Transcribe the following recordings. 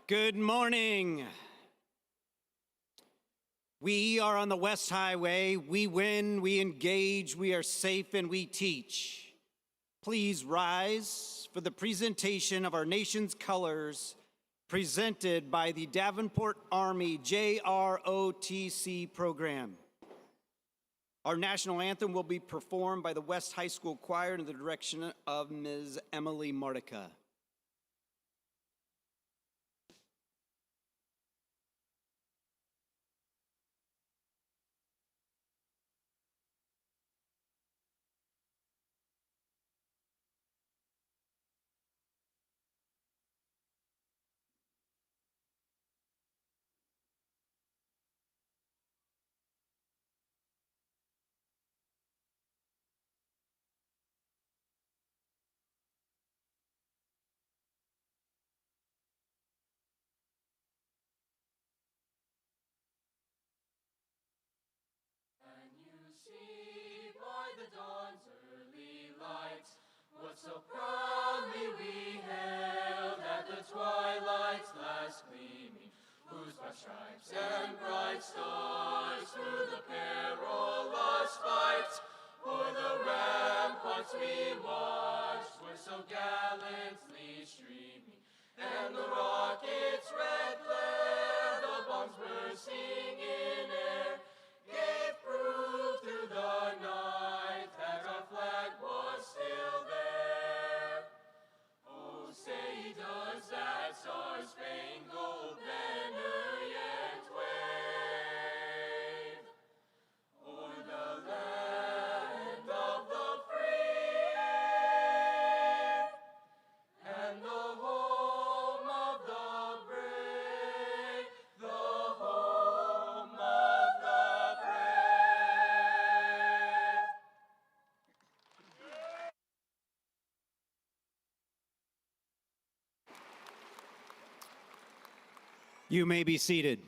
Good morning. We are on the West Highway. We win, we engage, we are safe, and we teach. Please rise for the presentation of our nation's colors presented by the Davenport Army JROTC program. Our national anthem will be performed by the West High School Choir under the direction of Ms. Emily Martica. See by the dawn's early light what so proudly we hailed at the twilight's last gleaming, whose broad stripes and bright stars through the perilous fight o'er the ramparts we marched were so gallantly streaming, and the rocket's red glare, the bombs bursting in air, gave proof through the night that our flag was still there. Oh, say does that star-spangled banner yet wave o'er the land of the free and the home of the brave, the home of the brave. You may be seated.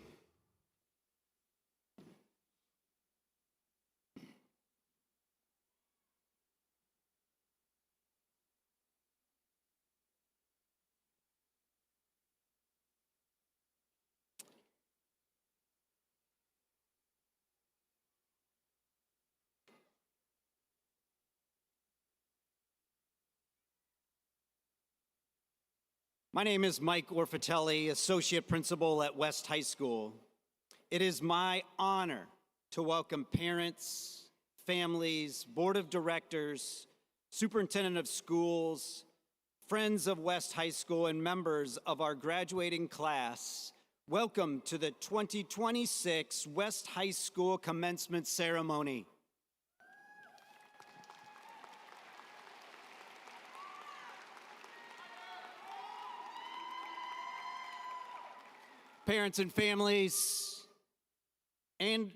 My name is Mike Orfatelli, Associate Principal at West High School. It is my honor to welcome parents, families, Board of Directors, Superintendent of Schools, friends of West High School, and members of our graduating class. Welcome to the 2026 West High School Commencement Ceremony. Parents and families, and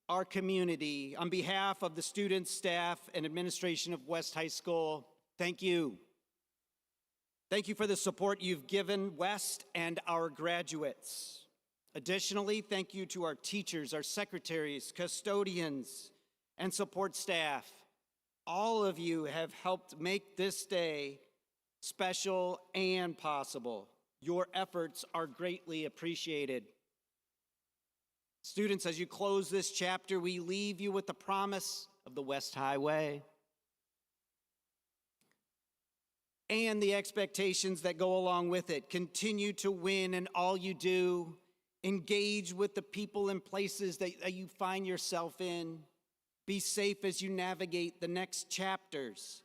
our community, on behalf of the students, staff, and administration of West High School, thank you. Thank you for the support you've given West and our graduates. Additionally, thank you to our teachers, our secretaries, custodians, and support staff. All of you have helped make this day special and possible. Your efforts are greatly appreciated. Students, as you close this chapter, we leave you with the promise of the West Highway and the expectations that go along with it. Continue to win in all you do. Engage with the people and places that you find yourself in. Be safe as you navigate the next chapters,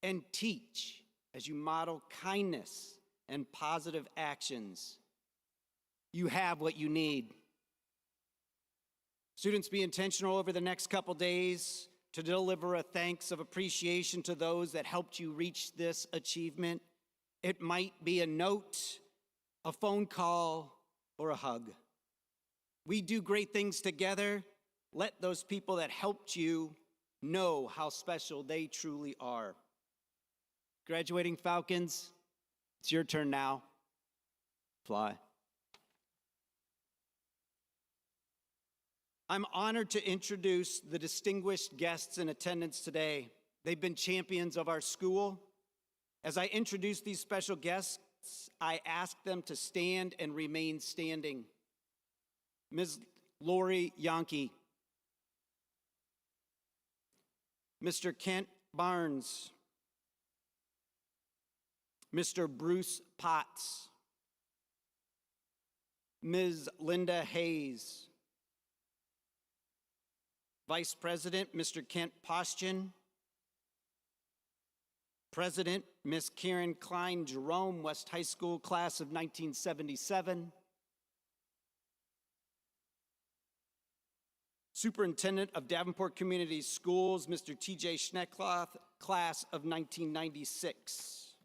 and teach as you model kindness and positive actions. You have what you need. Students, be intentional over the next couple days to deliver a thanks of appreciation to those that helped you reach this achievement. It might be a note, a phone call, or a hug. We do great things together. Let those people that helped you know how special they truly are. Graduating Falcons, it's your turn now. Fly. I'm honored to introduce the distinguished guests in attendance today. They've been champions of our school. As I introduce these special guests, I ask them to stand and remain standing. Ms. Lori Yankee. Mr. Kent Barnes. Mr. Bruce Potts. Ms. Linda Hayes. Vice President, Mr. Kent Postian. President, Ms. Karen Klein Jerome, West High School class of 1977. Superintendent of Davenport Community Schools, Mr. T.J. Schneckloth, class of 1996.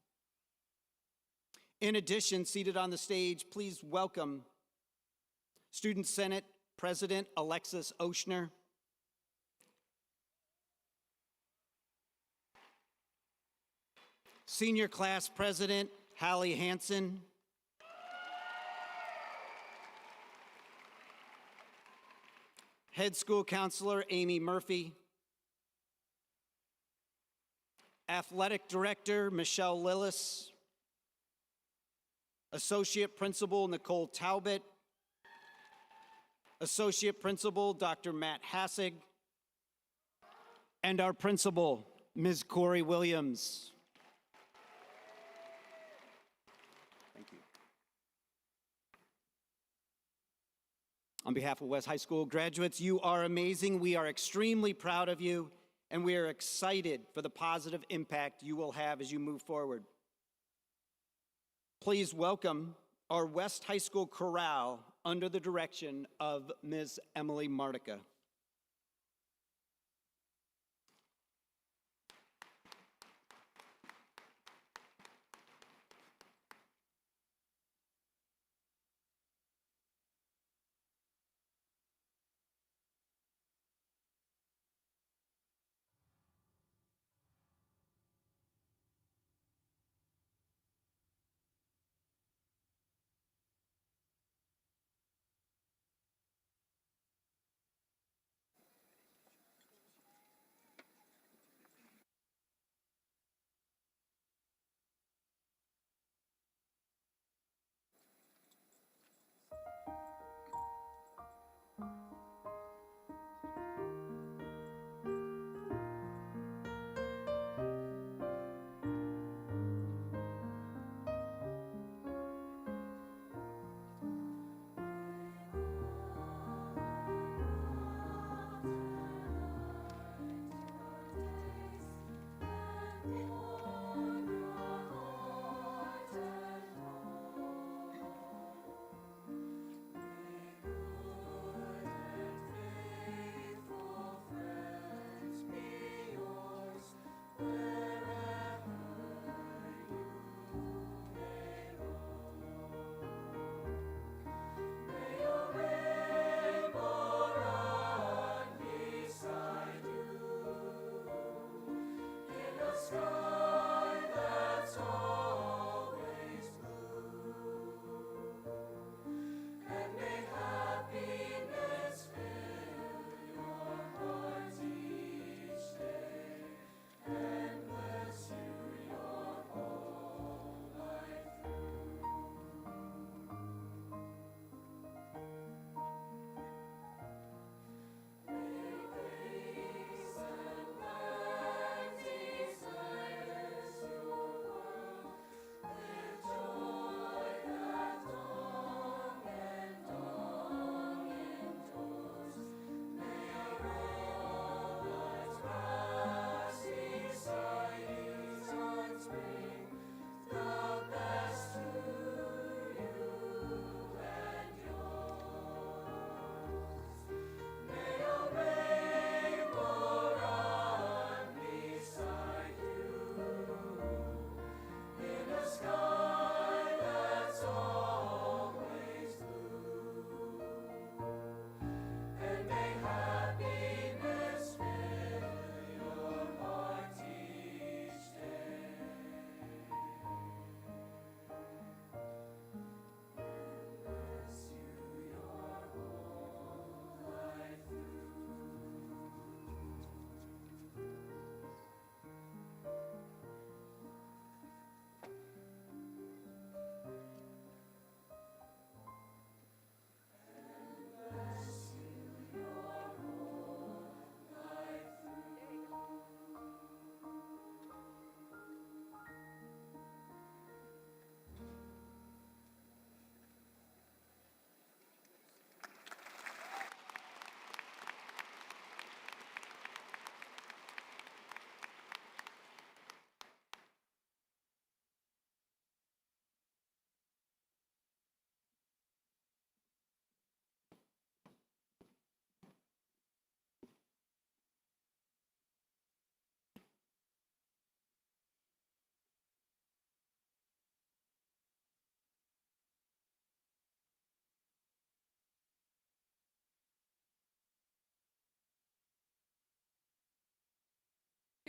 In addition, seated on the stage, please welcome Student Senate President Alexis Oshner, Senior Class President Hallie Hansen, Head School Counselor Amy Murphy, Athletic Director Michelle Lillis, Associate Principal Nicole Talbot, Associate Principal Dr. Matt Hassig, and our Principal, Ms. Corey Williams. Thank you. On behalf of West High School graduates, you are amazing. We are extremely proud of you, and we are excited for the positive impact you will have as you move forward. Please welcome our West High School chorale under the direction of Ms. Emily Martica.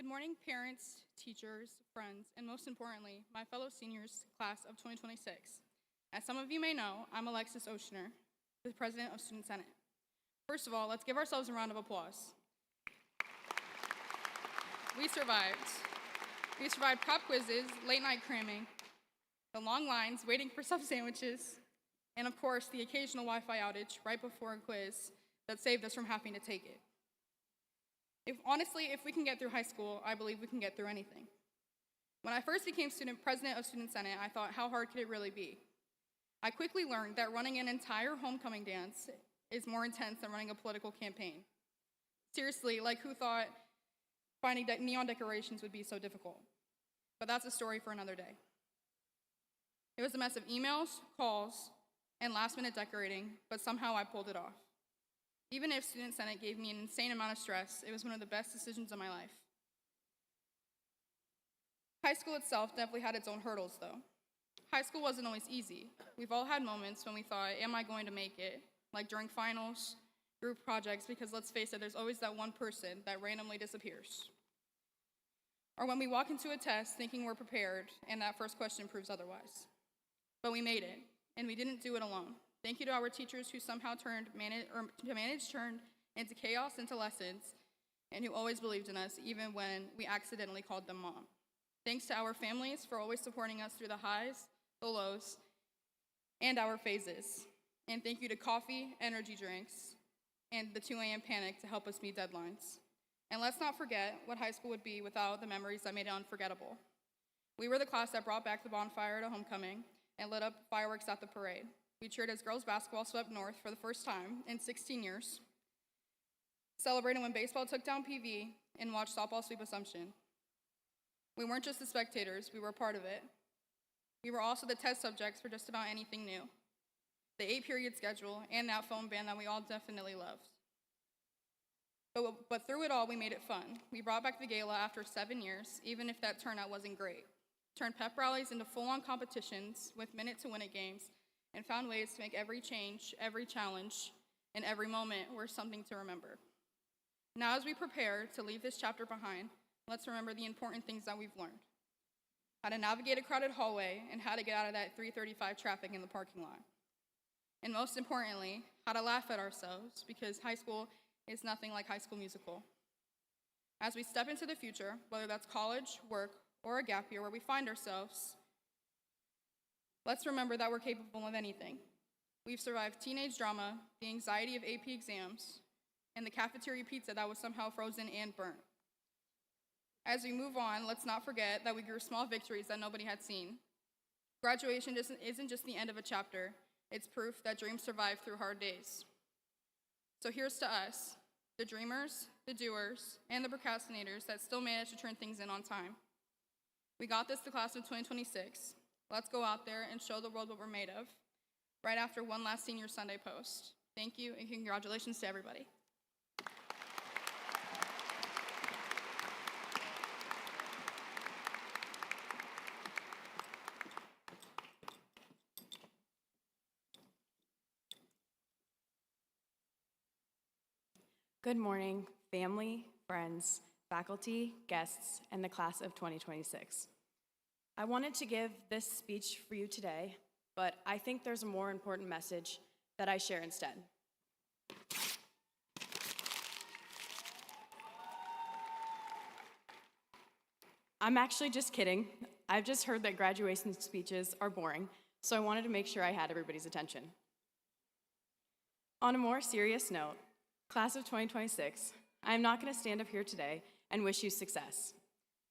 Good morning, parents, teachers, friends, and most importantly, my fellow seniors, class of 2026. As some of you may know, I'm Alexis Oceaner, the president of Student Senate. First of all, let's give ourselves a round of applause. We survived. We survived pop quizzes, late night cramming, the long lines waiting for sub sandwiches, and of course, the occasional Wi-Fi outage right before a quiz that saved us from having to take it. If we can get through high school, I believe we can get through anything. When I first became president of Student Senate, I thought, how hard could it really be? I quickly learned that running an entire homecoming dance is more intense than running a political campaign. Seriously, like who thought finding neon decorations would be so difficult? But that's a story for another day. It was a mess of emails, calls, and last-minute decorating, but somehow I pulled it off. Even if Student Senate gave me an insane amount of stress, it was one of the best decisions of my life. High school itself definitely had its own hurdles, though. High school wasn't always easy. We've all had moments when we thought, am I going to make it? Like during finals, group projects, because let's face it, there's always that one person that randomly disappears. Or when we walk into a test thinking we're prepared, and that first question proves otherwise. But we made it, and we didn't do it alone. Thank you to our teachers who somehow turned into chaos into lessons, and who always believed in us, even when we accidentally called them mom. Thanks to our families for always supporting us through the highs, the lows, and our phases. And thank you to coffee, energy drinks, and the 2 a.m. panic to help us meet deadlines. And let's not forget what high school would be without the memories that made it unforgettable. We were the class that brought back the bonfire at homecoming and lit up fireworks at the parade. We cheered as girls basketball swept north for the first time in 16 years, celebrated when baseball took down PV, and watched softball sweep Assumption. We weren't just the spectators, we were a part of it. We were also the test subjects for just about anything new, the 8-period schedule, and that phone band that we all definitely loved. But through it all, we made it fun. We brought back the gala after 7 years, even if that turnout wasn't great. Turned pep rallies into full-on competitions with minute-to-win-it games, and found ways to make every change, every challenge, and every moment worth something to remember. Now, as we prepare to leave this chapter behind, let's remember the important things that we've learned. How to navigate a crowded hallway, and how to get out of that 335 traffic in the parking lot. And most importantly, how to laugh at ourselves, because high school is nothing like High School Musical. As we step into the future, whether that's college, work, or a gap year where we find ourselves, let's remember that we're capable of anything. We've survived teenage drama, the anxiety of AP exams, and the cafeteria pizza that was somehow frozen and burnt. As we move on, let's not forget that we grew small victories that nobody had seen. Graduation isn't just the end of a chapter, it's proof that dreams survive through hard days. So here's to us, the dreamers, the doers, and the procrastinators that still manage to turn things in on time. We got this, the class of 2026. Let's go out there and show the world what we're made of, right after one last Senior Sunday post. Thank you, and congratulations to everybody. Good morning, family, friends, faculty, guests, and the class of 2026. I wanted to give this speech for you today, but I think there's a more important message that I share instead. I'm actually just kidding. I've just heard that graduation speeches are boring, so I wanted to make sure I had everybody's attention. On a more serious note, class of 2026, I am not going to stand up here today and wish you success.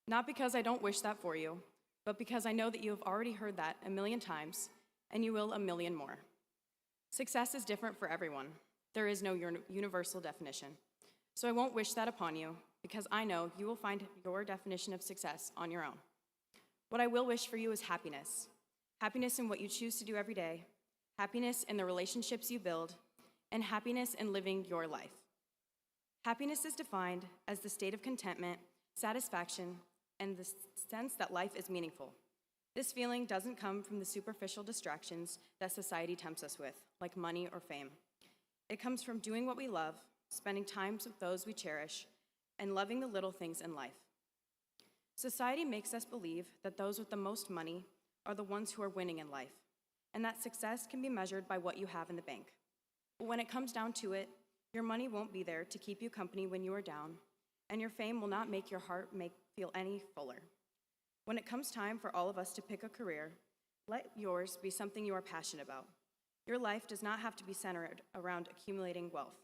Not because I don't wish that for you, but because I know that you have already heard that a million times, and you will a million more. Success is different for everyone. There is no universal definition. So I won't wish that upon you, because I know you will find your definition of success on your own. What I will wish for you is happiness. Happiness in what you choose to do every day, happiness in the relationships you build, and happiness in living your life. Happiness is defined as the state of contentment, satisfaction, and the sense that life is meaningful. This feeling doesn't come from the superficial distractions that society tempts us with, like money or fame. It comes from doing what we love, spending time with those we cherish, and loving the little things in life. Society makes us believe that those with the most money are the ones who are winning in life, and that success can be measured by what you have in the bank. But when it comes down to it, your money won't be there to keep you company when you are down, and your fame will not make your heart feel any fuller. When it comes time for all of us to pick a career, let yours be something you are passionate about. Your life does not have to be centered around accumulating wealth.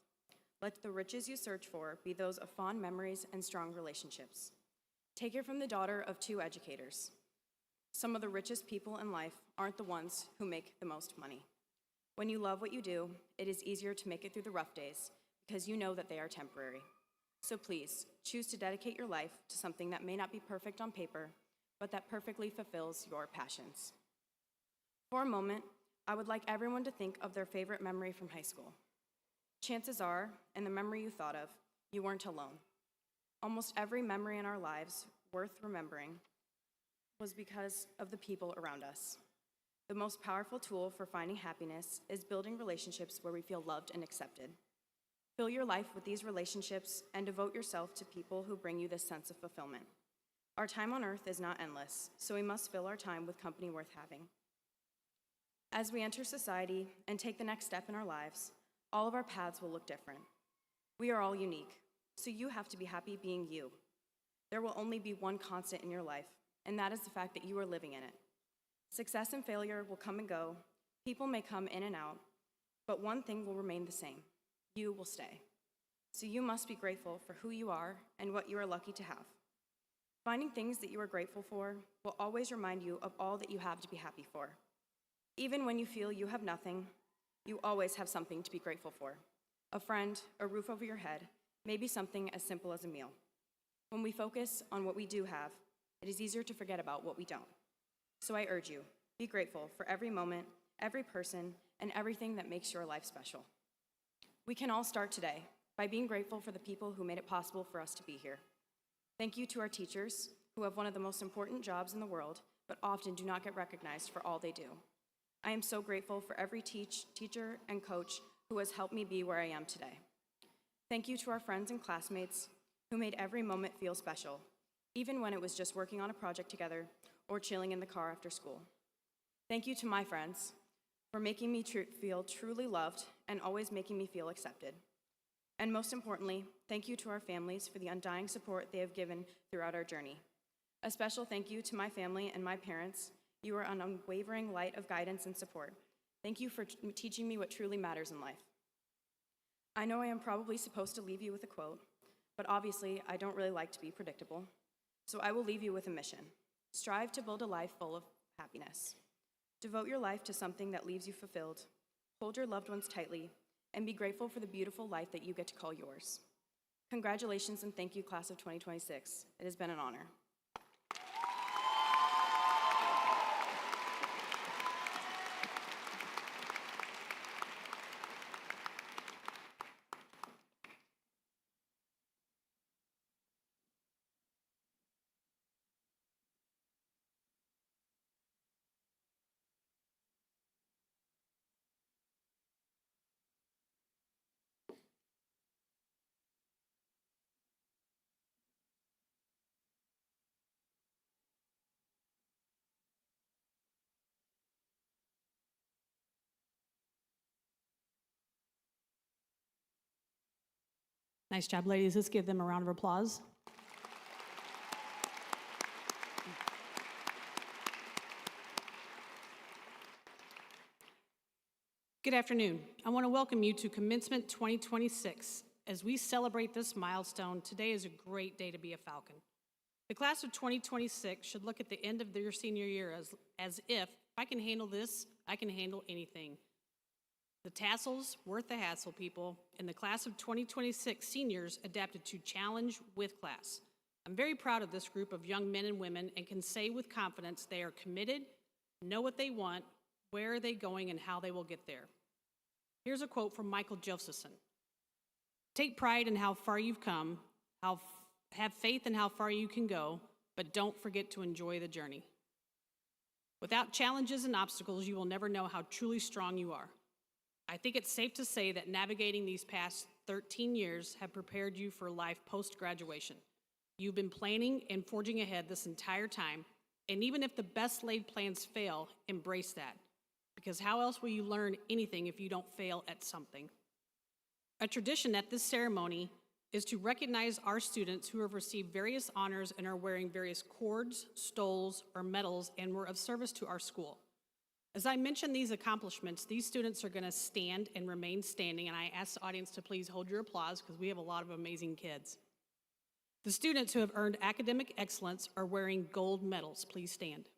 Let the riches you search for be those of fond memories and strong relationships. Take it from the daughter of 2 educators. Some of the richest people in life aren't the ones who make the most money. When you love what you do, it is easier to make it through the rough days because you know that they are temporary. So please, choose to dedicate your life to something that may not be perfect on paper, but that perfectly fulfills your passions. For a moment, I would like everyone to think of their favorite memory from high school. Chances are, in the memory you thought of, you weren't alone. Almost every memory in our lives worth remembering was because of the people around us. The most powerful tool for finding happiness is building relationships where we feel loved and accepted. Fill your life with these relationships and devote yourself to people who bring you this sense of fulfillment. Our time on earth is not endless, so we must fill our time with company worth having. As we enter society and take the next step in our lives, all of our paths will look different. We are all unique, so you have to be happy being you. There will only be one constant in your life, and that is the fact that you are living in it. Success and failure will come and go, people may come in and out, but one thing will remain the same: you will stay. So you must be grateful for who you are and what you are lucky to have. Finding things that you are grateful for will always remind you of all that you have to be happy for. Even when you feel you have nothing, you always have something to be grateful for. A friend, a roof over your head, maybe something as simple as a meal. When we focus on what we do have, it is easier to forget about what we don't. So I urge you, be grateful for every moment, every person, and everything that makes your life special. We can all start today by being grateful for the people who made it possible for us to be here. Thank you to our teachers, who have one of the most important jobs in the world, but often do not get recognized for all they do. I am so grateful for every teacher and coach who has helped me be where I am today. Thank you to our friends and classmates who made every moment feel special, even when it was just working on a project together or chilling in the car after school. Thank you to my friends for making me feel truly loved and always making me feel accepted. And most importantly, thank you to our families for the undying support they have given throughout our journey. A special thank you to my family and my parents. You are an unwavering light of guidance and support. Thank you for teaching me what truly matters in life. I know I am probably supposed to leave you with a quote, but obviously I don't really like to be predictable. So I will leave you with a mission. Strive to build a life full of happiness. Devote your life to something that leaves you fulfilled. Hold your loved ones tightly, and be grateful for the beautiful life that you get to call yours. Congratulations and thank you, class of 2026. It has been an honor. Nice job, ladies. Let's give them a round of applause. Good afternoon. I want to welcome you to Commencement 2026. As we celebrate this milestone, today is a great day to be a Falcon. The class of 2026 should look at the end of their senior year as if I can handle this, I can handle anything. The tassels, worth the hassle, people, and the class of 2026 seniors adapted to challenge with class. I'm very proud of this group of young men and women and can say with confidence they are committed, know what they want, where are they going, and how they will get there. Here's a quote from Michael Josephson. Take pride in how far you've come, have faith in how far you can go, but don't forget to enjoy the journey. Without challenges and obstacles, you will never know how truly strong you are. I think it's safe to say that navigating these past 13 years have prepared you for life post-graduation. You've been planning and forging ahead this entire time, and even if the best laid plans fail, embrace that. Because how else will you learn anything if you don't fail at something? A tradition at this ceremony is to recognize our students who have received various honors and are wearing various cords, stoles, or medals and were of service to our school. As I mention these accomplishments, these students are going to stand and remain standing, and I ask the audience to please hold your applause because we have a lot of amazing kids. The students who have earned academic excellence are wearing gold medals. Please stand.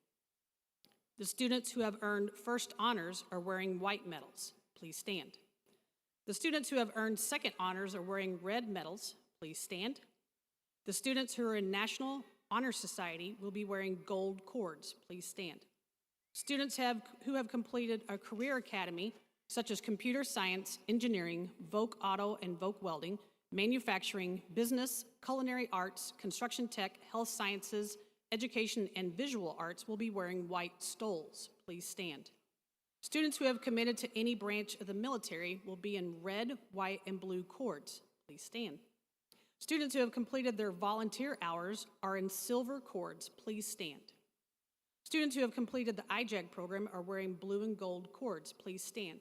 The students who have earned first honors are wearing white medals. Please stand. The students who have earned second honors are wearing red medals. Please stand. The students who are in National Honor Society will be wearing gold cords. Please stand. Students who have completed a career academy, such as computer science, engineering, Voc Auto and Voc Welding, manufacturing, business, culinary arts, construction tech, health sciences, education, and visual arts will be wearing white stoles. Please stand. Students who have committed to any branch of the military will be in red, white, and blue cords. Please stand. Students who have completed their volunteer hours are in silver cords. Please stand. Students who have completed the IJAG program are wearing blue and gold cords. Please stand.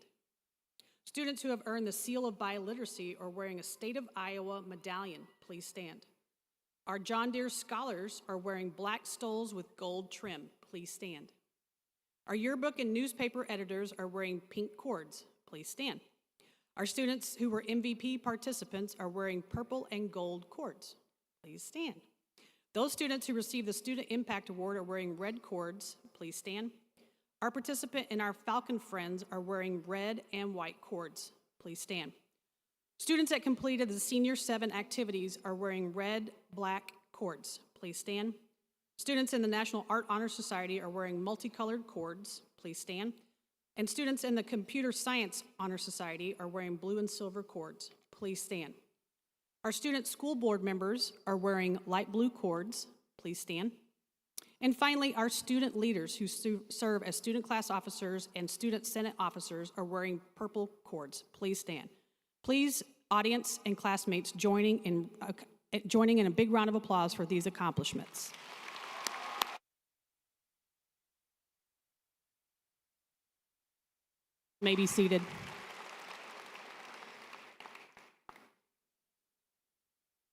Students who have earned the Seal of Biliteracy are wearing a State of Iowa medallion. Please stand. Our John Deere scholars are wearing black stoles with gold trim. Please stand. Our yearbook and newspaper editors are wearing pink cords. Please stand. Our students who were MVP participants are wearing purple and gold cords. Please stand. Those students who received the Student Impact Award are wearing red cords. Please stand. Our participant and our Falcon friends are wearing red and white cords. Please stand. Students that completed the Senior 7 activities are wearing red, black cords. Please stand. Students in the National Art Honor Society are wearing multicolored cords. Please stand. And students in the Computer Science Honor Society are wearing blue and silver cords. Please stand. Our student school board members are wearing light blue cords. Please stand. And finally, our student leaders who serve as student class officers and student senate officers are wearing purple cords. Please stand. Please, audience and classmates, joining in a big round of applause for these accomplishments. May be seated.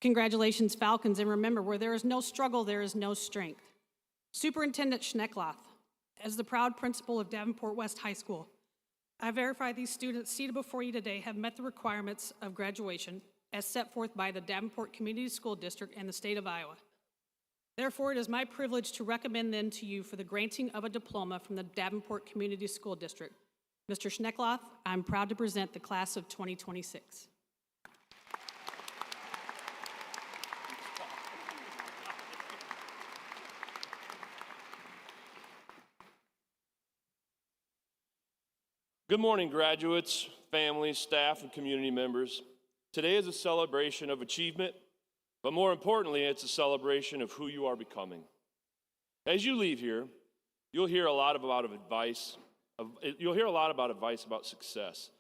Congratulations, Falcons, and remember, where there is no struggle, there is no strength. Superintendent Schneckloth, as the proud principal of Davenport West High School, I verify these students seated before you today have met the requirements of graduation as set forth by the Davenport Community School District and the state of Iowa. Therefore, it is my privilege to recommend them to you for the granting of a diploma from the Davenport Community School District. Mr. Schneckloth, I'm proud to present the class of 2026. Good morning, graduates, families, staff, and community members. Today is a celebration of achievement, but more importantly, it's a celebration of who you are becoming. As you leave here, you'll hear a lot about advice about success.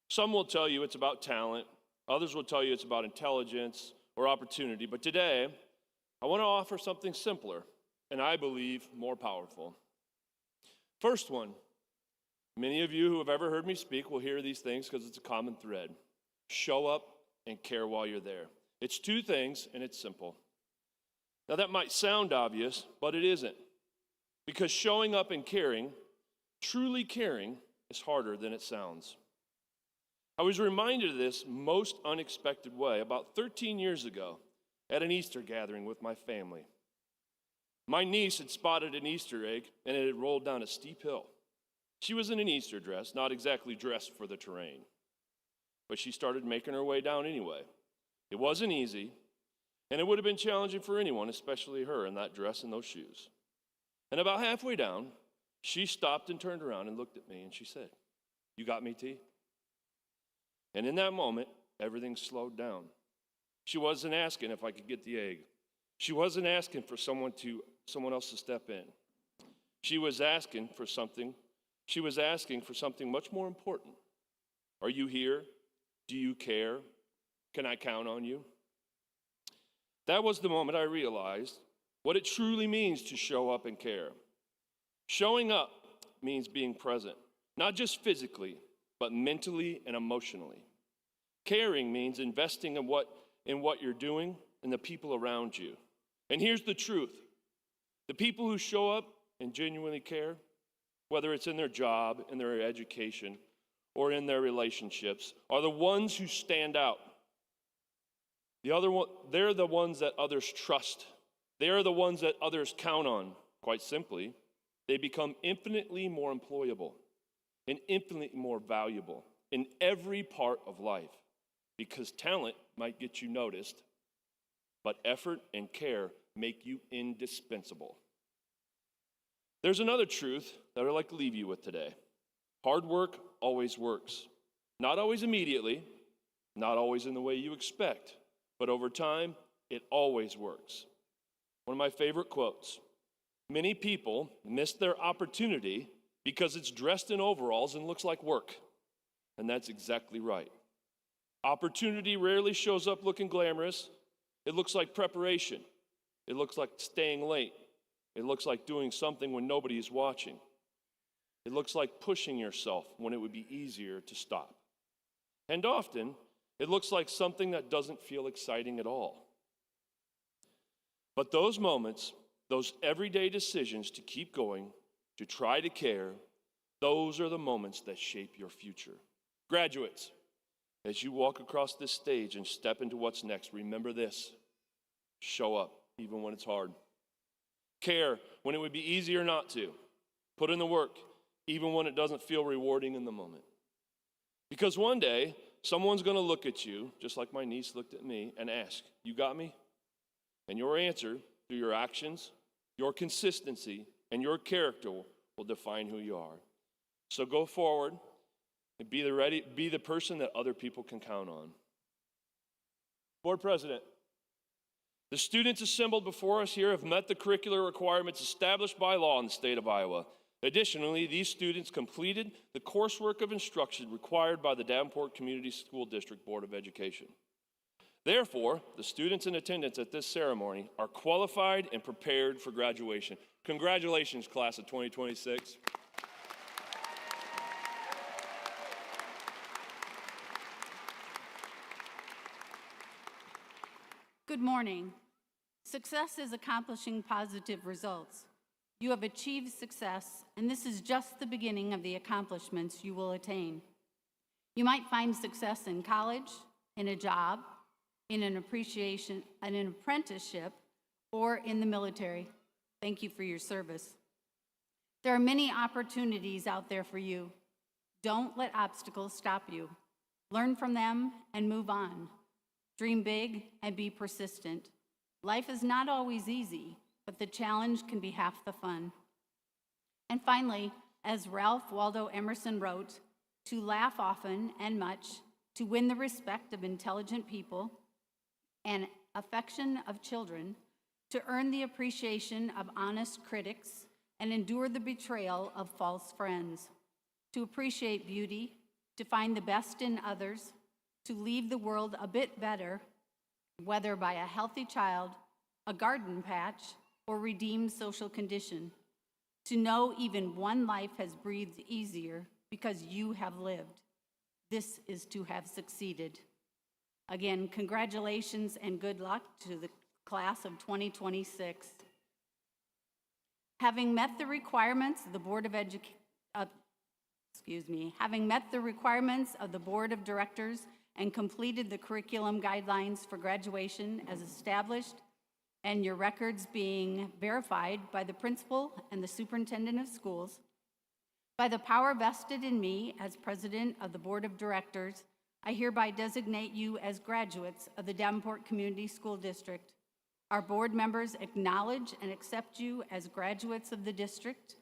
Some will tell you it's about talent, others will tell you it's about intelligence or opportunity, but today, I want to offer something simpler, and I believe more powerful. First one, many of you who have ever heard me speak will hear these things because it's a common thread. Show up and care while you're there. It's two things, and it's simple. Now, that might sound obvious, but it isn't. Because showing up and caring, truly caring, is harder than it sounds. I was reminded of this most unexpected way about 13 years ago at an Easter gathering with my family. My niece had spotted an Easter egg, and it had rolled down a steep hill. She was in an Easter dress, not exactly dressed for the terrain, but she started making her way down anyway. It wasn't easy, and it would have been challenging for anyone, especially her in that dress and those shoes. And about halfway down, she stopped and turned around and looked at me, and she said, "You got me, T?" And in that moment, everything slowed down. She wasn't asking if I could get the egg. She wasn't asking for someone else to step in. She was asking for something much more important. Are you here? Do you care? Can I count on you? That was the moment I realized what it truly means to show up and care. Showing up means being present, not just physically, but mentally and emotionally. Caring means investing in what you're doing and the people around you. And here's the truth. The people who show up and genuinely care, whether it's in their job, in their education, or in their relationships, are the ones who stand out. They're the ones that others trust. They are the ones that others count on. Quite simply, they become infinitely more employable and infinitely more valuable in every part of life, because talent might get you noticed, but effort and care make you indispensable. There's another truth that I'd like to leave you with today. Hard work always works. Not always immediately, not always in the way you expect, but over time, it always works. One of my favorite quotes: many people miss their opportunity because it's dressed in overalls and looks like work. And that's exactly right. Opportunity rarely shows up looking glamorous. It looks like preparation. It looks like staying late. It looks like doing something when nobody is watching. It looks like pushing yourself when it would be easier to stop. And often, it looks like something that doesn't feel exciting at all. But those moments, those everyday decisions to keep going, to try to care, those are the moments that shape your future. Graduates, as you walk across this stage and step into what's next, remember this: show up, even when it's hard. Care when it would be easier not to. Put in the work, even when it doesn't feel rewarding in the moment. Because one day, someone's going to look at you, just like my niece looked at me, and ask, "You got me?" And your answer, through your actions, your consistency, and your character, will define who you are. So go forward and be the person that other people can count on. Board President, the students assembled before us here have met the curricular requirements established by law in the state of Iowa. Additionally, these students completed the coursework of instruction required by the Davenport Community School District Board of Education. Therefore, the students in attendance at this ceremony are qualified and prepared for graduation. Congratulations, class of 2026. Good morning. Success is accomplishing positive results. You have achieved success, and this is just the beginning of the accomplishments you will attain. You might find success in college, in a job, in an apprenticeship, or in the military. Thank you for your service. There are many opportunities out there for you. Don't let obstacles stop you. Learn from them and move on. Dream big and be persistent. Life is not always easy, but the challenge can be half the fun. And finally, as Ralph Waldo Emerson wrote, to laugh often and much, to win the respect of intelligent people and affection of children, to earn the appreciation of honest critics and endure the betrayal of false friends, to appreciate beauty, to find the best in others, to leave the world a bit better, whether by a healthy child, a garden patch, or redeemed social condition, to know even one life has breathed easier because you have lived. This is to have succeeded. Again, congratulations and good luck to the class of 2026. Having met the requirements of the Board of Directors and completed the curriculum guidelines for graduation as established, and your records being verified by the principal and the superintendent of schools, by the power vested in me as president of the Board of Directors, I hereby designate you as graduates of the Davenport Community School District. Our board members acknowledge and accept you as graduates of the district,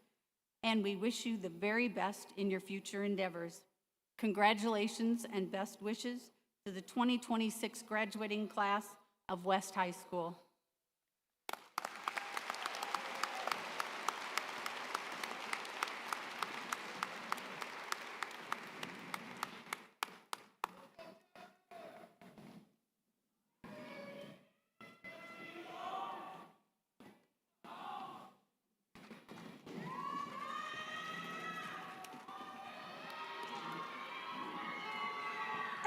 and we wish you the very best in your future endeavors. Congratulations and best wishes to the 2026 graduating class of West High School.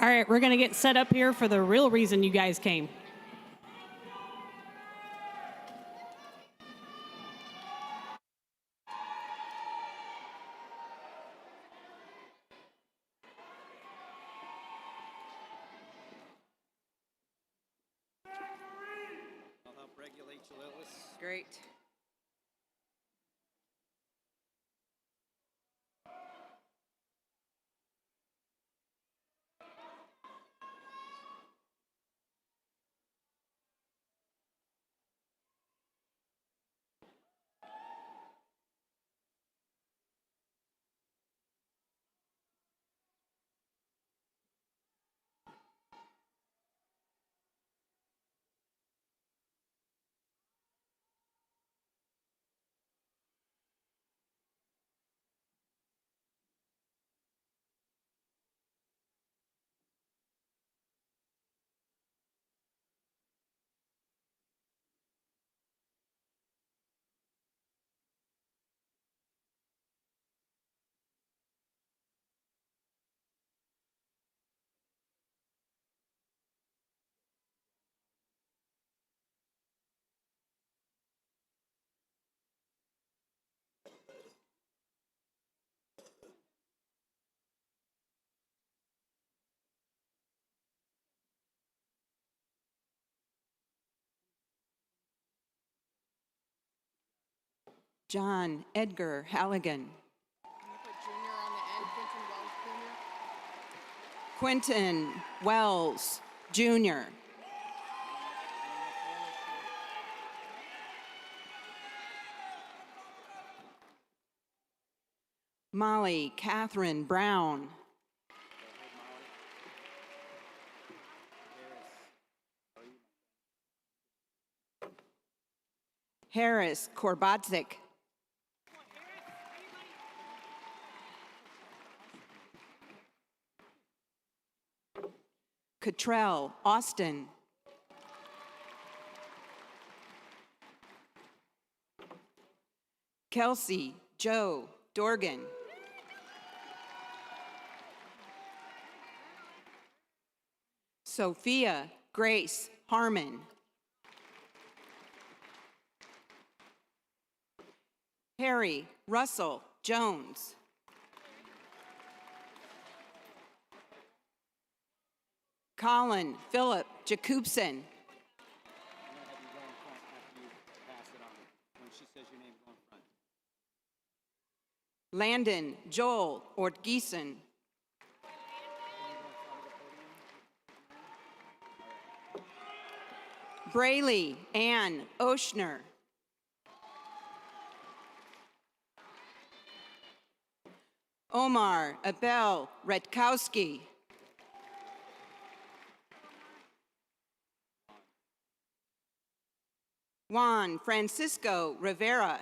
All right, we're going to get set up here for the real reason you guys came. I'll help regulate you, Lillis. Great. John Edgar Halligan. Quentin Wells Jr. Molly Catherine Brown. Harris Korbadzik. Cottrell Austin. Kelsey Joe Dorgan. Sophia Grace Harmon. Harry Russell Jones. Colin Philip Jacobson. Landon Joel Ortgeson. Braylee Ann Oshner. Omar Abel Redkowski. Juan Francisco Rivera. All right,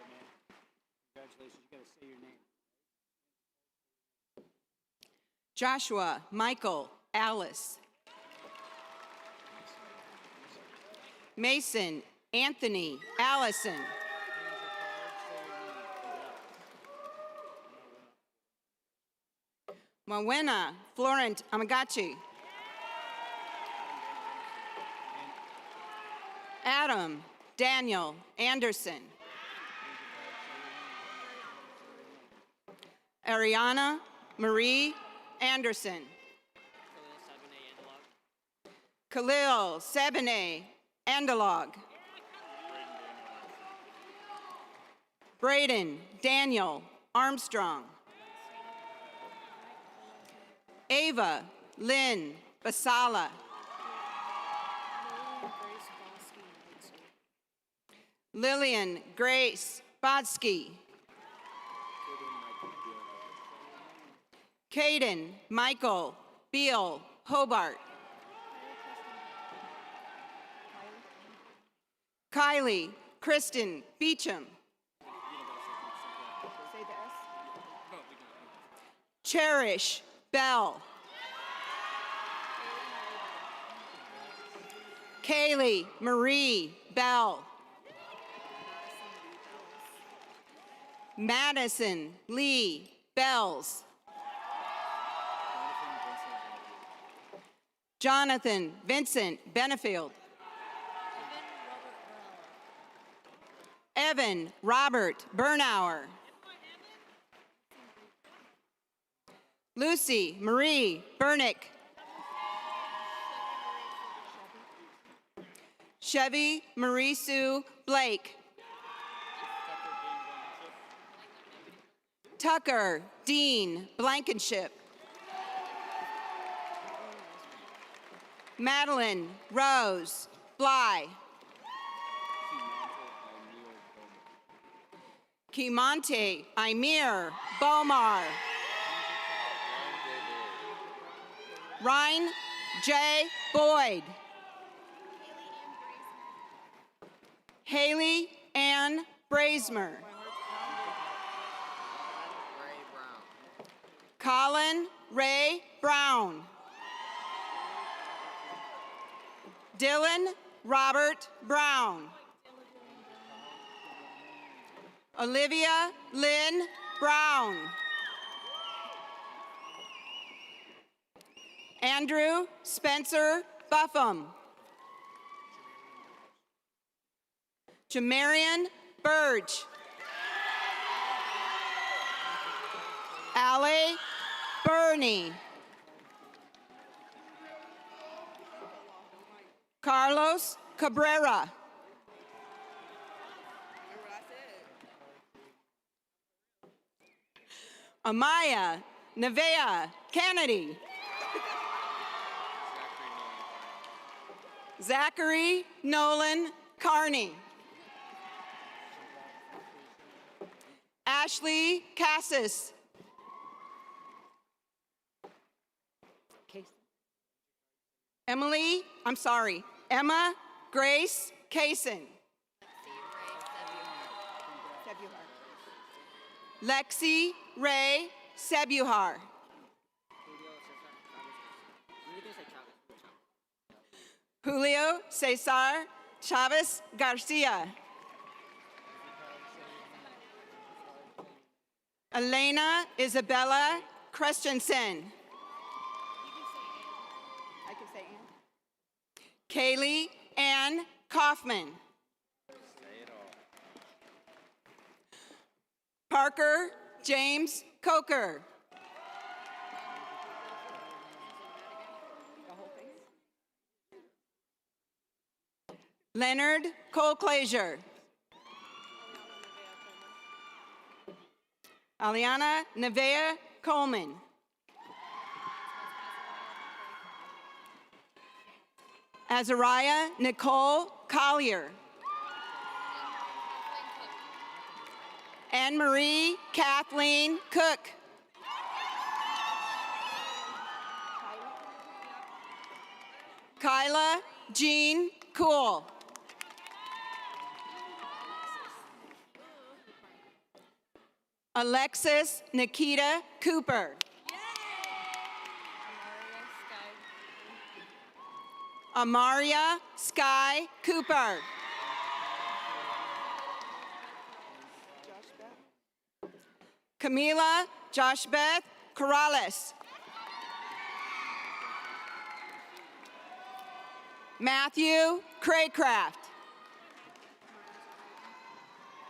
man. Congratulations. You got to say your name. Joshua Michael Alice. Mason Anthony Allison. Mawena Florent Amagachi. Adam Daniel Anderson. Ariana Marie Anderson. Khalil Sebene Andalog. Braden Daniel Armstrong. Ava Lynn Basala. Lillian Grace Bodsky. Caden Michael Beal Hobart. Kylie Kristen Beecham. Cherish Bell. Kaylee Marie Bell. Madison Lee Bells. Jonathan Vincent Benefield. Evan Robert Bernauer. Lucy Marie Bernick. Chevy Marie Sue Blake. Tucker Dean Blankenship. Madeline Rose Bly. Kimonte Imir Bomar. Ryan J. Boyd. Haley Ann Braismer. Colin Ray Brown. Dylan Robert Brown. Olivia Lynn Brown. Andrew Spencer Buffum. Jamarian Burge. Allie Burney. Carlos Cabrera. Amaya Nevea Kennedy. Zachary Nolan Carney. Ashley Cassis. Emma Grace Kaysen. Lexi Ray Sebuhar. Julio Cesar Chavez Garcia. Elena Isabella Christensen. I can say Ann. Kaylee Ann Kaufman. Parker James Coker. Leonard Colclazier. Aliana Nevea Coleman. Azariah Nicole Collier. Anne-Marie Kathleen Cook. Kyla Jean Cool. Alexis Nikita Cooper. Amaria Sky Cooper. Camila Joshbeth Corrales. Matthew Craycraft.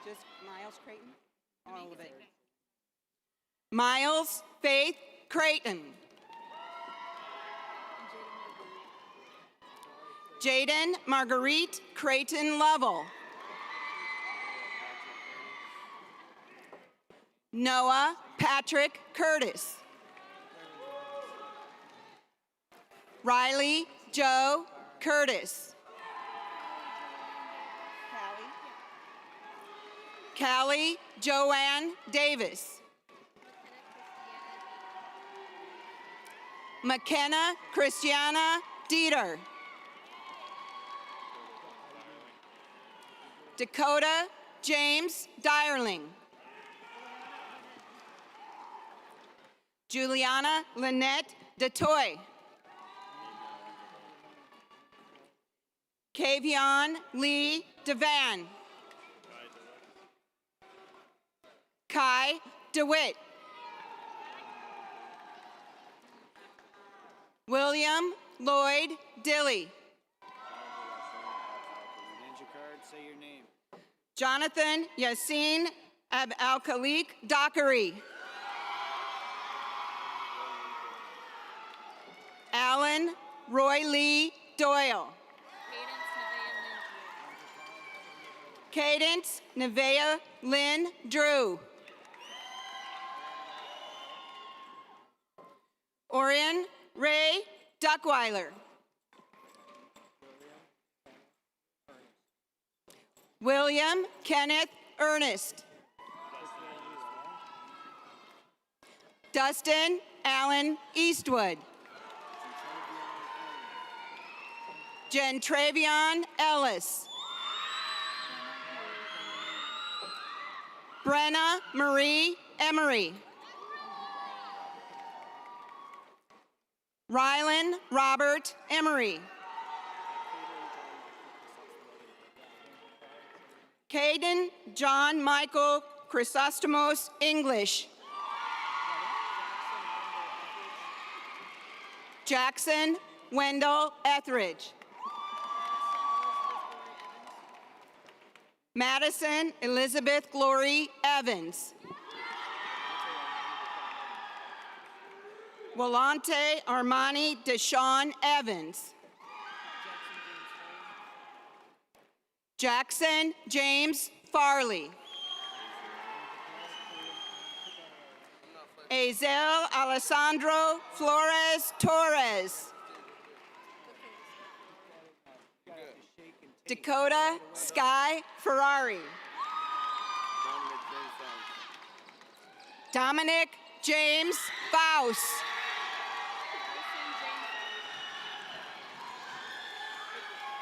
Just Miles Creighton? All of it. Miles Faith Creighton. Jaden Marguerite Creighton Lovell. Noah Patrick Curtis. Riley Joe Curtis. Callie Joanne Davis. McKenna Christiana Dieter. Dakota James Dyerling. Juliana Lynette DeToy. Kavion Lee Devan. Kai DeWitt. William Lloyd Dilly. Hand your card, say your name. Jonathan Yassine Al-Khalik Dakari. Alan Roy Lee Doyle. Cadence Nevaeh Lynn Drew. Orion Ray Duckweiler. William Kenneth Ernest. Dustin Allen Eastwood. Jen Travion Ellis. Brenna Marie Emery. Rylan Robert Emery. Caden John Michael Chrysostomos English. Jackson Wendell Etheridge. Madison Elizabeth Glory Evans. Walante Armani Deshawn Evans. Jackson James Farley. Azel Alessandro Flores Torres. Dakota Sky Ferrari. Dominic James Faust.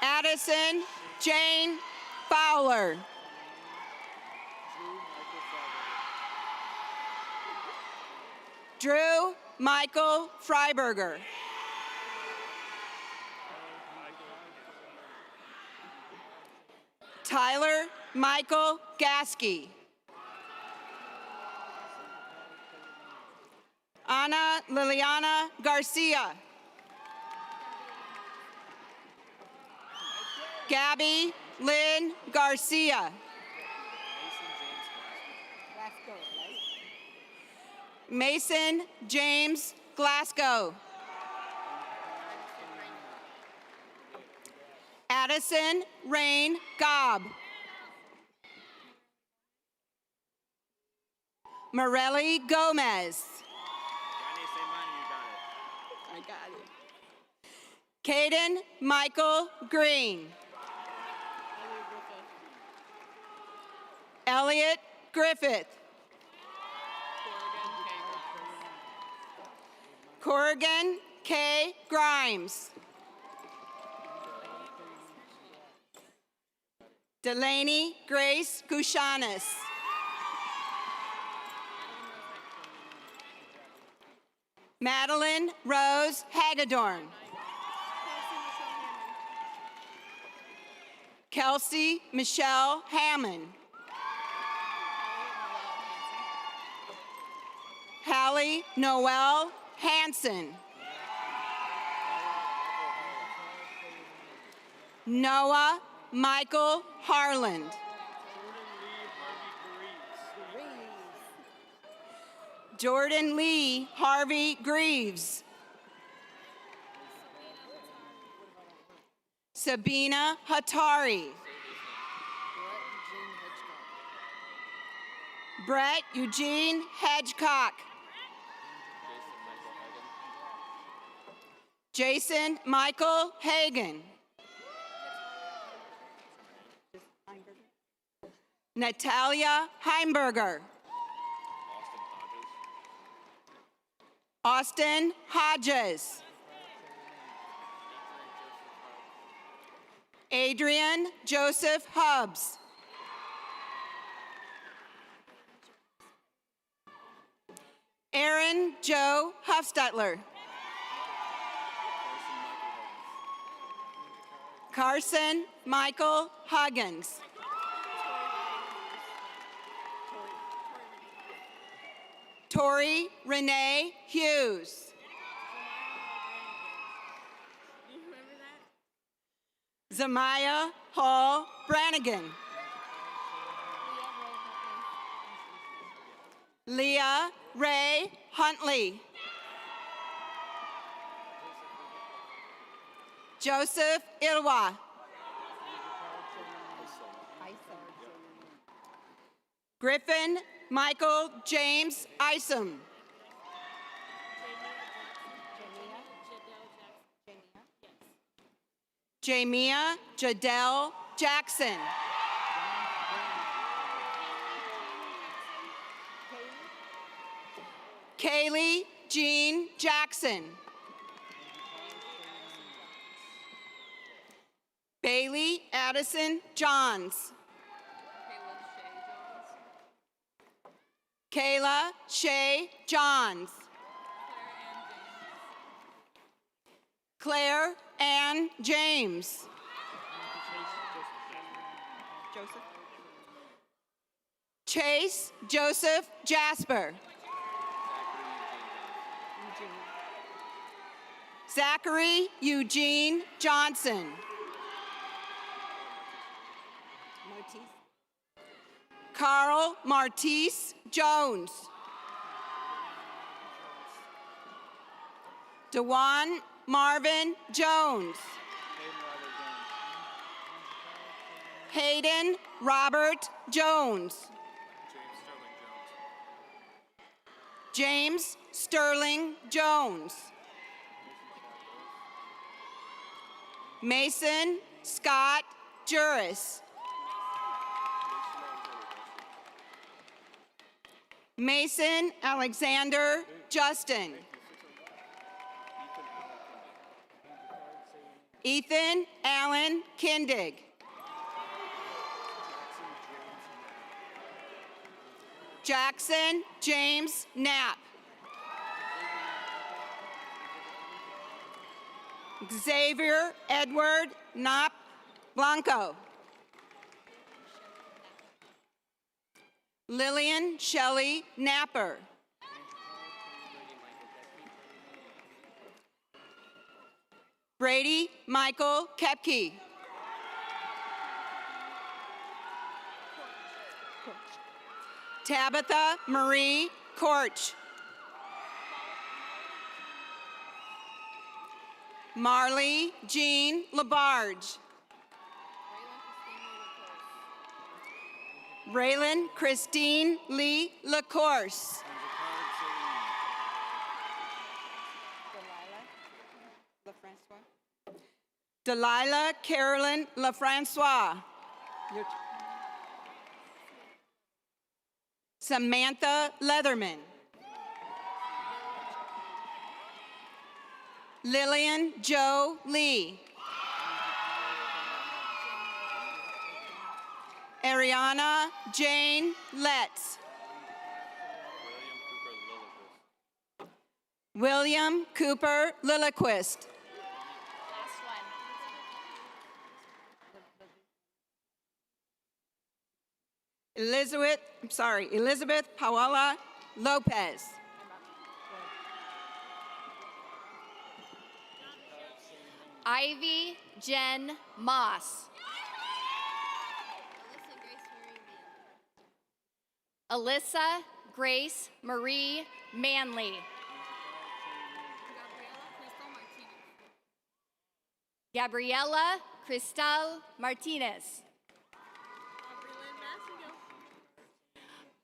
Addison Jane Fowler. Drew Michael Freiberger. Tyler Michael Gasky. Ana Liliana Garcia. Gabby Lynn Garcia. Mason James Glasgow. Addison Rain Gobb. Morelli Gomez. I got it. Caden Michael Green. Elliot Griffith. Corrigan K. Grimes. Delaney Grace Gushanis. Madeline Rose Hagedorn. Kelsey Michelle Hammond. Hallie Noel Hanson. Noah Michael Harland. Jordan Lee Harvey Greaves. Sabina Hatari. Brett Eugene Hedgecock. Jason Michael Hagan. Natalia Heimberger. Austin Hodges. Adrian Joseph Hubbs. Aaron Joe Huffstetler. Carson Michael Huggins. Tori Renee Hughes. Zamaya Hall Brannigan. Leah Ray Huntley. Joseph Ilwa. Griffin Michael James Isom. Jamia Jadell Jackson. Kaylee Jean Jackson. Bailey Addison Johns. Kayla Shay Johns. Claire Ann James. Joseph. Chase Joseph Jasper. Zachary Eugene Johnson. Carl Martise Jones. Dewan Marvin Jones. Hayden Robert Jones. James Sterling Jones. Mason Scott Juris. Mason Alexander Justin. Ethan Allen Kindig. Jackson James Knapp. Xavier Edward Knapp Blanco. Lillian Shelley Napper. Brady Michael Kepke. Tabitha Marie Korch. Marley Jean Labarge. Raylan Christine Lee LaCourse. Delilah Carolyn LaFrancois. Samantha Leatherman. Lillian Joe Lee. Ariana Jane Letts. William Cooper Lilliquist. Elizabeth Paola Lopez. Ivy Jen Moss. Alyssa Grace Marie Manley. Gabriela Cristal Martinez.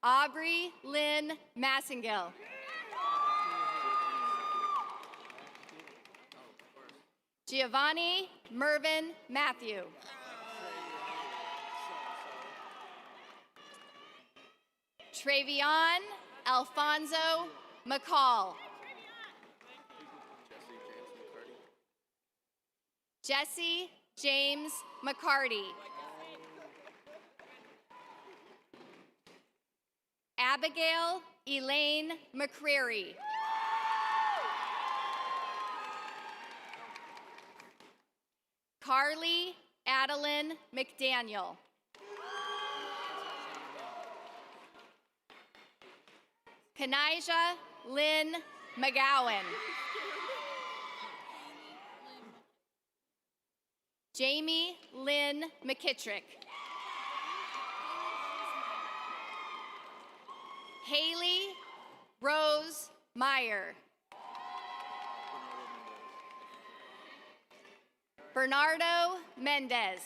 Aubrey Lynn Massengill. Giovanni Mervyn Matthew. Travion Alfonso McCall. Jesse James McCarty. Abigail Elaine McCreary. Carly Adeline McDaniel. Kanijah Lynn McGowan. Jamie Lynn McKittrick. Haley Rose Meyer. Bernardo Mendez.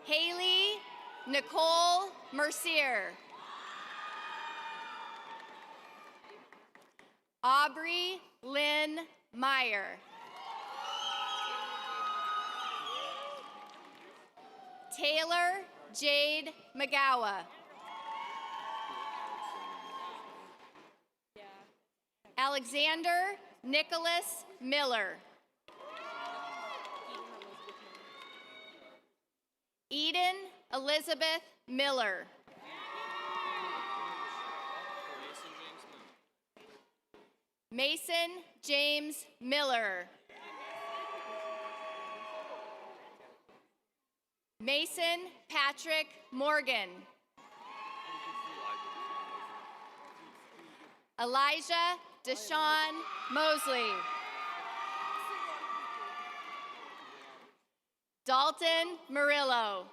Haley Nicole Mercier. Aubrey Lynn Meyer. Taylor Jade McGowa. Alexander Nicholas Miller. Eden Elizabeth Miller. Mason James Miller. Mason Patrick Morgan. Elijah Deshaun Mosley. Dalton Murillo.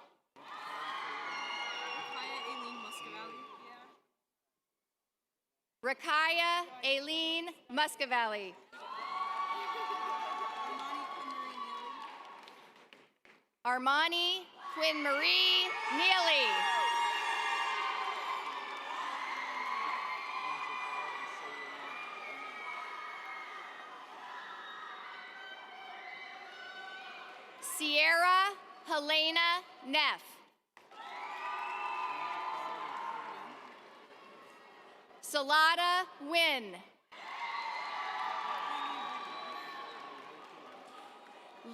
Rakaya Aileen Muscavelli. Armani Quinn Marie Neely. Sierra Helena Neff. Salada Wynn.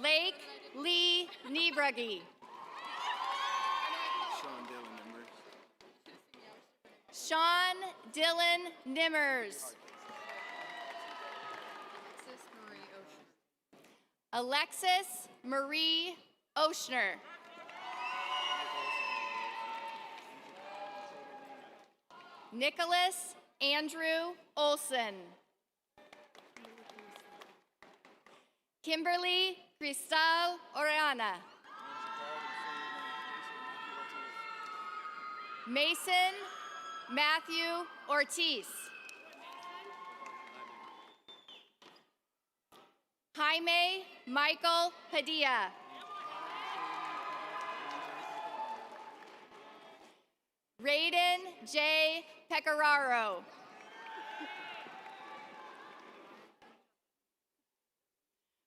Lake Lee Niebrugge. Sean Dylan Nimmers. Alexis Marie Oshner. Nicholas Andrew Olson. Kimberly Cristal Orana. Mason Matthew Ortiz. Jaime Michael Padilla. Raiden J. Pecoraro.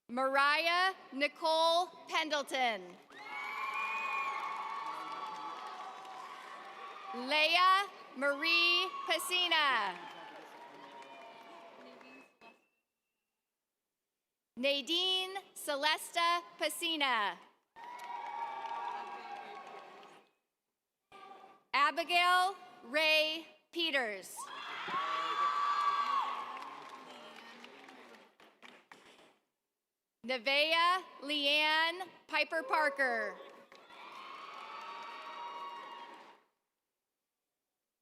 Mariah Nicole Pendleton. Leah Marie Pacina. Nadine Celesta Pacina. Abigail Ray Peters. Nevaeh Leanne Piper Parker.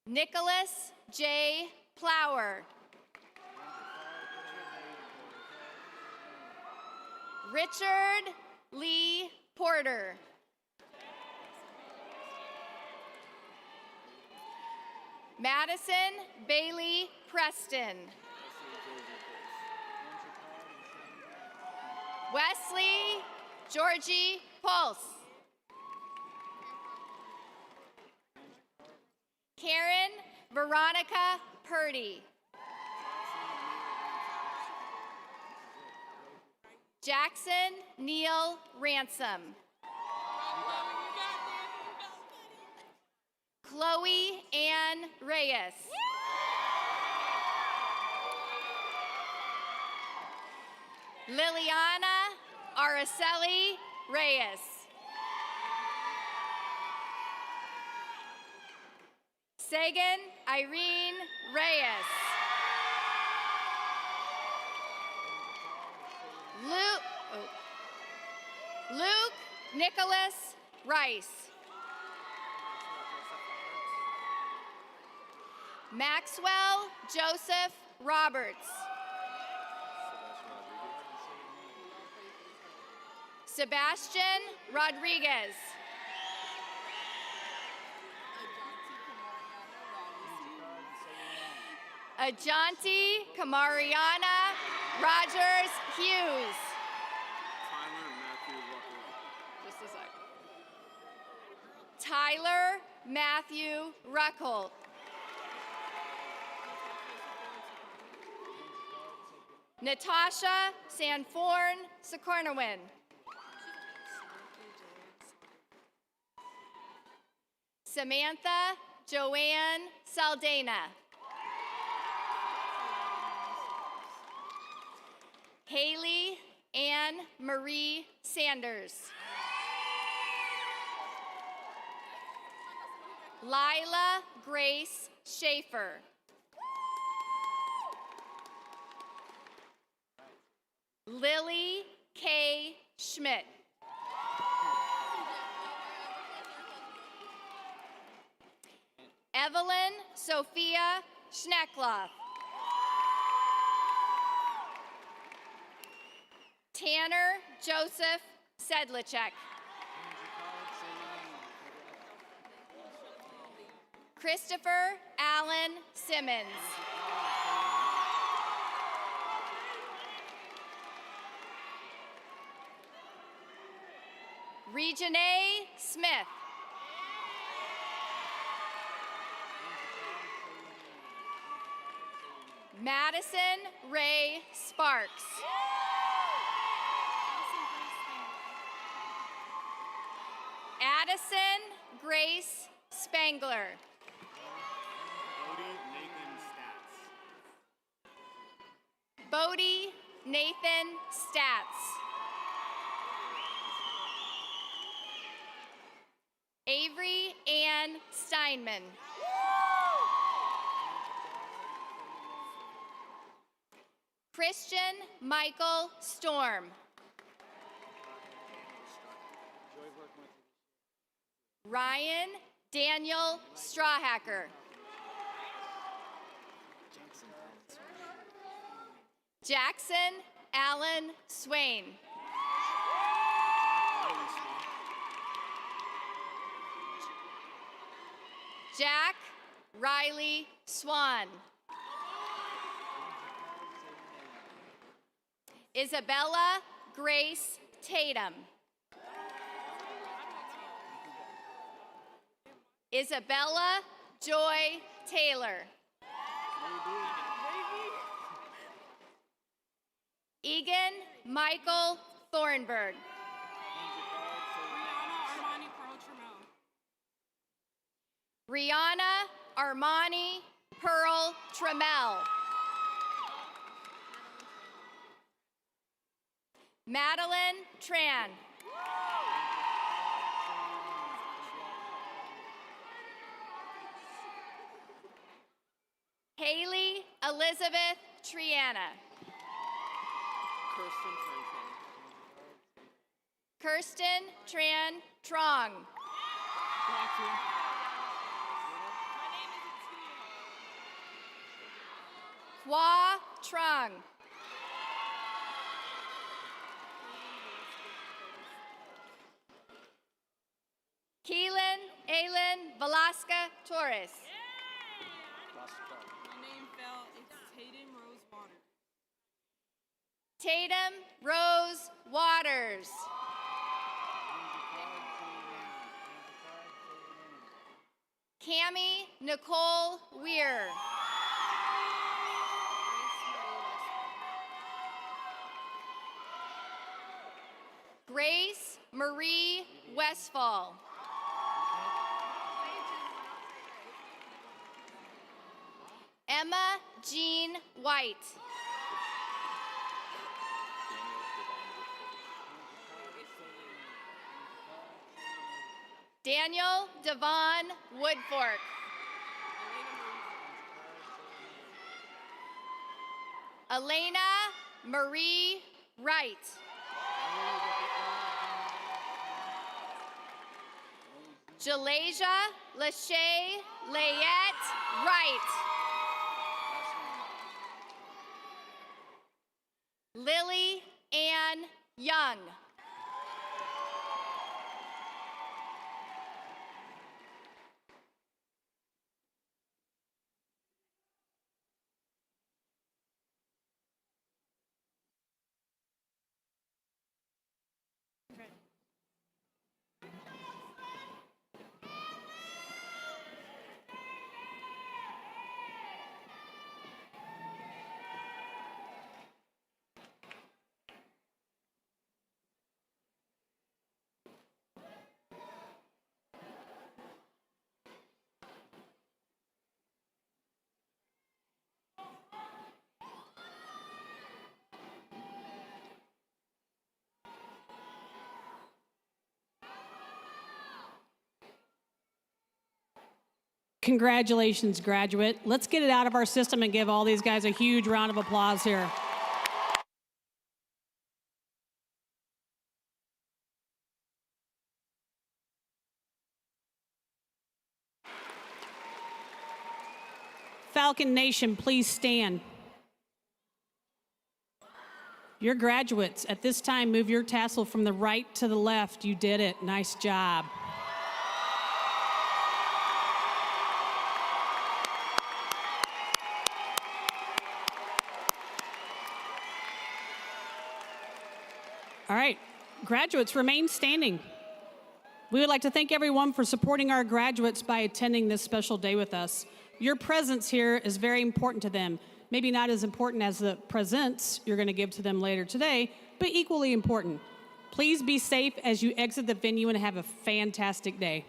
Nicholas J. Plower. Richard Lee Porter. Madison Bailey Preston. Wesley Georgie Pulse. Karen Veronica Purdy. Jackson Neil Ransom. Chloe Ann Reyes. Liliana Araceli Reyes. Sagan Irene Reyes. Luke Nicholas Rice. Maxwell Joseph Roberts. Sebastian Rodriguez. Ajanti Kamariana Rogers Hughes. Just a sec. Tyler Matthew Ruckholt. Natasha Sanforn Socornowin. Samantha Joanne Saldana. Haley Ann Marie Sanders. Lila Grace Schaefer. Lily K. Schmidt. Evelyn Sophia Schneckloff. Tanner Joseph Sedlicek. Christopher Allen Simmons. Reginae Smith. Madison Ray Sparks. Addison Grace Spangler. Bodie Nathan Stats. Avery Ann Steinman. Christian Michael Storm. Ryan Daniel Strawhacker. Jackson Allen Swain. Jack Riley Swan. Isabella Grace Tatum. Isabella Joy Taylor. Egan Michael Thornburg. Rihanna Armani Pearl Trammell. Madeline Tran. Haley Elizabeth Triana. Kirsten Tran Trong. Hua Trong. Keelan Aylin Velasca Torres. My name fell. It's Tatum Rose Waters. Tatum Rose Waters. Cammie Nicole Weir. Grace Marie Westfall. Emma Jean White. Daniel Devon Woodfork. Elena Marie Wright. Jalasia Lachey Layette Wright. Lily Ann Young. Congratulations, graduate. Let's get it out of our system and give all these guys a huge round of applause here. Falcon Nation, please stand. Your graduates, at this time, move your tassel from the right to the left. You did it. Nice job. All right, graduates, remain standing. We would like to thank everyone for supporting our graduates by attending this special day with us. Your presence here is very important to them. Maybe not as important as the presents you're going to give to them later today, but equally important. Please be safe as you exit the venue and have a fantastic day.